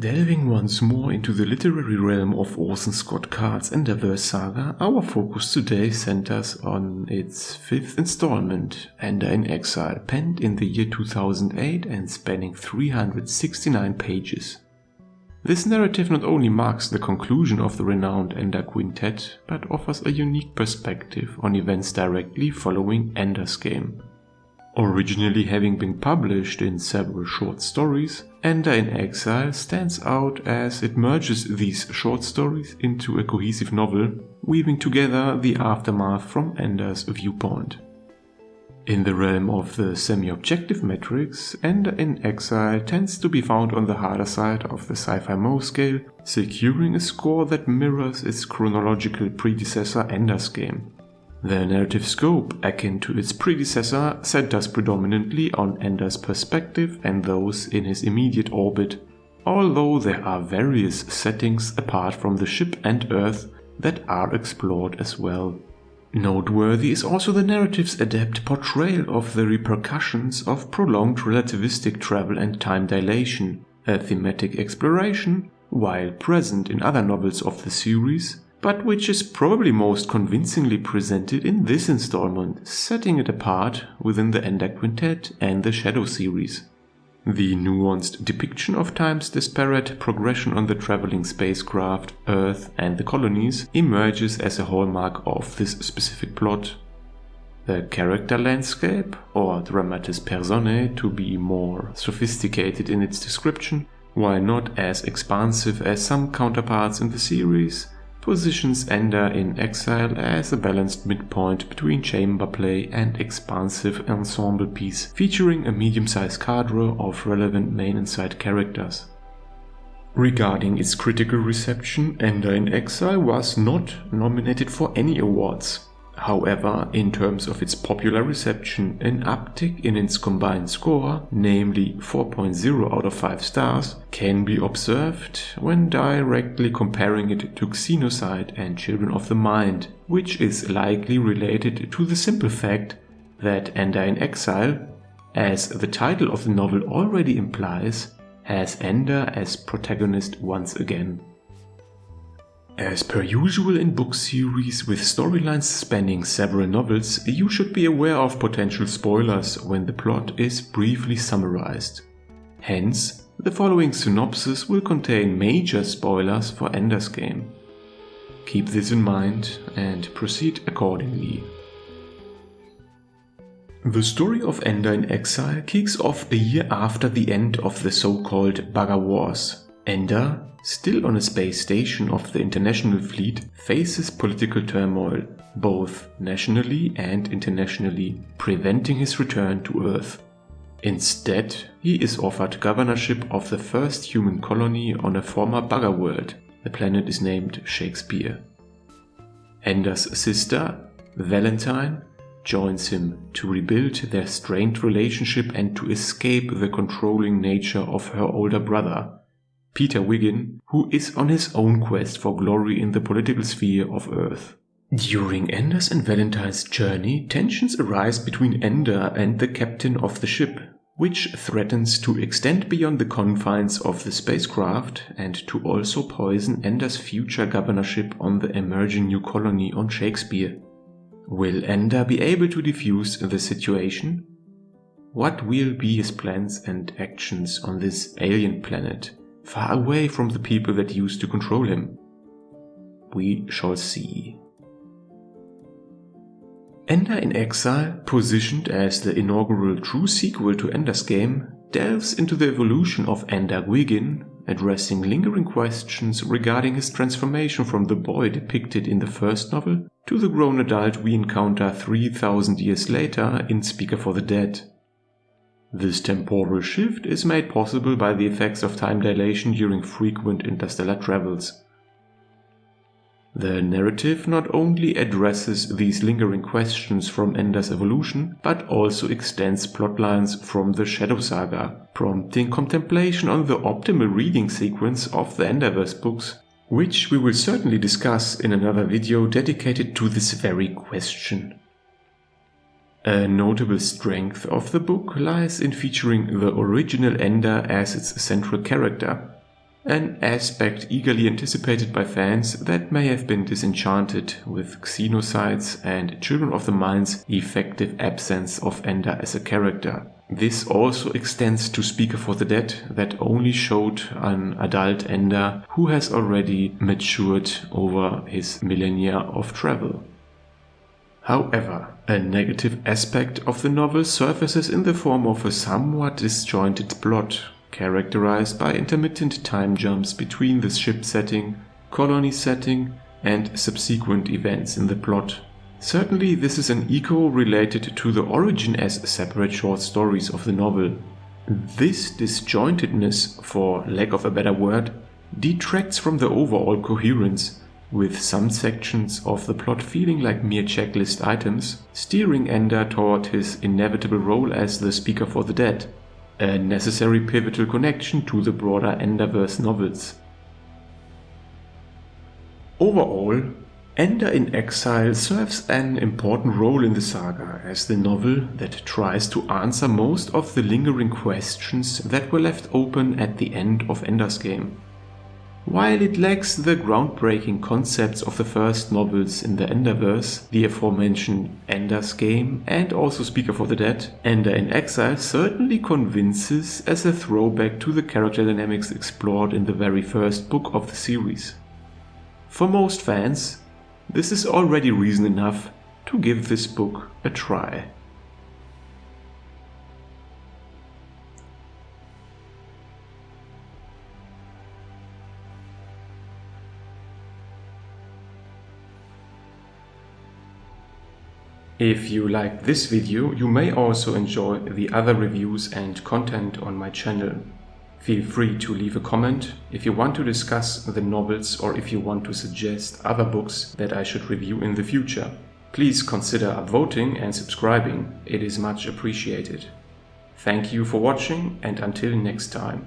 Delving once more into the literary realm of Orson Scott Card's Enderverse saga, our focus today centers on its fifth installment, Ender in Exile, penned in the year 2008 and spanning 369 pages. This narrative not only marks the conclusion of the renowned Ender Quintet, but offers a unique perspective on events directly following Ender's Game. Originally having been published in several short stories, Ender in Exile stands out as it merges these short stories into a cohesive novel, weaving together the aftermath from Ender's viewpoint. In the realm of the semi-objective metrics, Ender in Exile tends to be found on the harder side of the sci-fi Mo scale, securing a score that mirrors its chronological predecessor Ender's Game. The narrative scope, akin to its predecessor, centers predominantly on Ender's perspective and those in his immediate orbit, although there are various settings apart from the ship and Earth that are explored as well. Noteworthy is also the narrative's adept portrayal of the repercussions of prolonged relativistic travel and time dilation, a thematic exploration, while present in other novels of the series, but which is probably most convincingly presented in this installment, setting it apart within the Ender Quintet and the Shadow series. The nuanced depiction of time's disparate progression on the traveling spacecraft, Earth and the colonies emerges as a hallmark of this specific plot. The character landscape, or dramatis personae to be more sophisticated in its description, while not as expansive as some counterparts in the series, positions Ender in Exile as a balanced midpoint between chamber play and expansive ensemble piece, featuring a medium-sized cadre of relevant main and side characters. Regarding its critical reception, Ender in Exile was not nominated for any awards. However, in terms of its popular reception, an uptick in its combined score, namely 4.0 out of 5 stars, can be observed when directly comparing it to Xenocide and Children of the Mind, which is likely related to the simple fact that Ender in Exile, as the title of the novel already implies, has Ender as protagonist once again. As per usual in book series with storylines spanning several novels, you should be aware of potential spoilers when the plot is briefly summarized. Hence, the following synopsis will contain major spoilers for Ender's Game. Keep this in mind and proceed accordingly. The story of Ender in Exile kicks off a year after the end of the so-called Bugger Wars. Ender, still on a space station of the International Fleet, faces political turmoil, both nationally and internationally, preventing his return to Earth. Instead, he is offered governorship of the first human colony on a former bugger world. The planet is named Shakespeare. Ender's sister, Valentine, joins him to rebuild their strained relationship and to escape the controlling nature of her older brother, Peter Wiggin, who is on his own quest for glory in the political sphere of Earth. During Ender's and Valentine's journey, tensions arise between Ender and the captain of the ship, which threatens to extend beyond the confines of the spacecraft and to also poison Ender's future governorship on the emerging new colony on Shakespeare. Will Ender be able to defuse the situation? What will be his plans and actions on this alien planet, far away from the people that used to control him? We shall see. Ender in Exile, positioned as the inaugural true sequel to Ender's Game, delves into the evolution of Ender Wiggin, addressing lingering questions regarding his transformation from the boy depicted in the first novel to the grown adult we encounter 3,000 years later in Speaker for the Dead. This temporal shift is made possible by the effects of time dilation during frequent interstellar travels. The narrative not only addresses these lingering questions from Ender's evolution, but also extends plotlines from the Shadow Saga, prompting contemplation on the optimal reading sequence of the Enderverse books, which we will certainly discuss in another video dedicated to this very question. A notable strength of the book lies in featuring the original Ender as its central character. an aspect eagerly anticipated by fans that may have been disenchanted with Xenocide's and Children of the Mind's effective absence of Ender as a character. This also extends to Speaker for the Dead, that only showed an adult Ender who has already matured over his millennia of travel. However, a negative aspect of the novel surfaces in the form of a somewhat disjointed plot, characterized by intermittent time jumps between the ship setting, colony setting, and subsequent events in the plot. Certainly this is an echo related to the origin as separate short stories of the novel. This disjointedness, for lack of a better word, detracts from the overall coherence, with some sections of the plot feeling like mere checklist items, steering Ender toward his inevitable role as the Speaker for the Dead, a necessary pivotal connection to the broader Enderverse novels. Overall, Ender in Exile serves an important role in the saga as the novel that tries to answer most of the lingering questions that were left open at the end of Ender's Game. While it lacks the groundbreaking concepts of the first novels in the Enderverse, the aforementioned Ender's Game and also Speaker for the Dead, Ender in Exile certainly convinces as a throwback to the character dynamics explored in the very first book of the series. For most fans, this is already reason enough to give this book a try. If you liked this video, you may also enjoy the other reviews and content on my channel. Feel free to leave a comment if you want to discuss the novels or if you want to suggest other books that I should review in the future. Please consider upvoting and subscribing, it is much appreciated. Thank you for watching and until next time.